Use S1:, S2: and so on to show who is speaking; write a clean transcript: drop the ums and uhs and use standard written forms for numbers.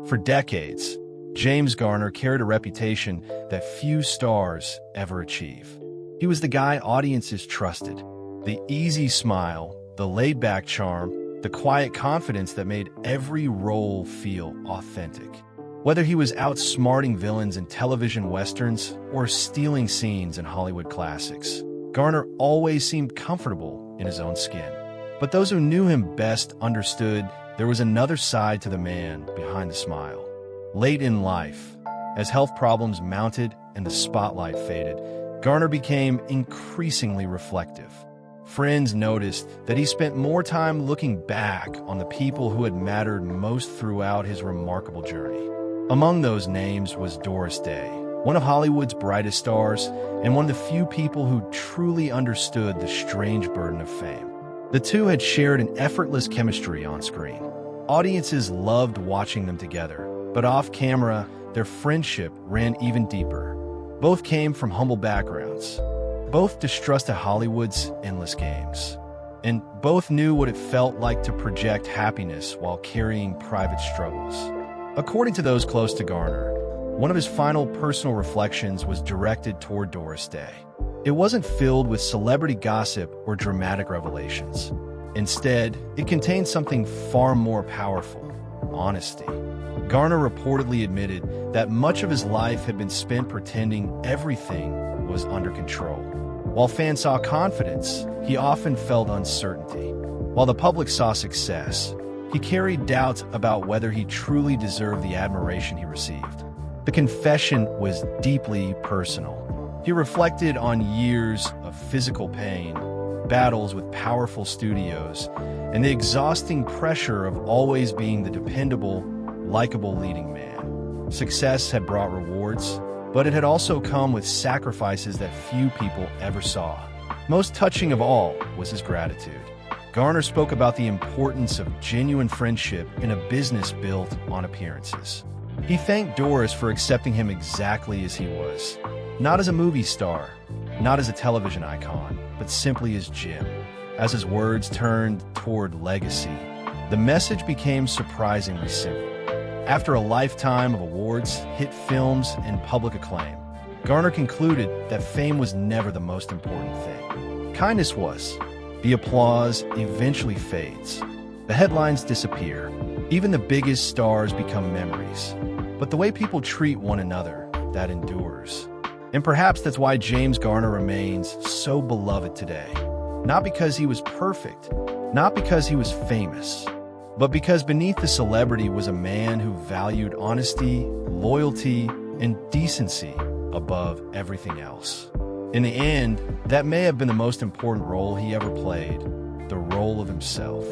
S1: For decades, James Garner carried a reputation that few stars ever achieve. He was the guy audiences trusted. The easy smile, the laid-back charm, the quiet confidence that made every role feel authentic. Whether he was outsmarting villains in television westerns or stealing scenes in Hollywood classics, Garner always seemed comfortable in his own skin. But those who knew him best understood there was another side to the man behind the smile. Late in life, as health problems mounted and the spotlight faded, Garner became increasingly reflective. Friends noticed that he spent more time looking back on the people who had mattered most throughout his remarkable journey. Among those names was Doris Day, one of Hollywood's brightest stars and one of the few people who truly understood the strange burden of fame. The two had shared an effortless chemistry on screen. Audiences loved watching them together, but off-camera, their friendship ran even deeper. Both came from humble backgrounds. Both distrusted Hollywood's endless games. And both knew what it felt like to project happiness while carrying private struggles. According to those close to Garner, one of his final personal reflections was directed toward Doris Day. It wasn't filled with celebrity gossip or dramatic revelations. Instead, it contained something far more powerful: honesty. Garner reportedly admitted that much of his life had been spent pretending everything was under control. While fans saw confidence, he often felt uncertainty. While the public saw success, he carried doubts about whether he truly deserved the admiration he received. The confession was deeply personal. He reflected on years of physical pain, battles with powerful studios, and the exhausting pressure of always being the dependable, likable leading man. Success had brought rewards, but it had also come with sacrifices that few people ever saw. Most touching of all was his gratitude. Garner spoke about the importance of genuine friendship in a business built on appearances. He thanked Doris for accepting him exactly as he was. Not as a movie star, not as a television icon, but simply as Jim. As his words turned toward legacy, the message became surprisingly simple. After a lifetime of awards, hit films, and public acclaim, Garner concluded that fame was never the most important thing. Kindness was. The applause eventually fades. The headlines disappear. Even the biggest stars become memories. But the way people treat one another, that endures. And perhaps that's why James Garner remains so beloved today. Not because he was perfect, not because he was famous, but because beneath the celebrity was a man who valued honesty, loyalty, and decency above everything else. In the end, that may have been the most important role he ever played, the role of himself.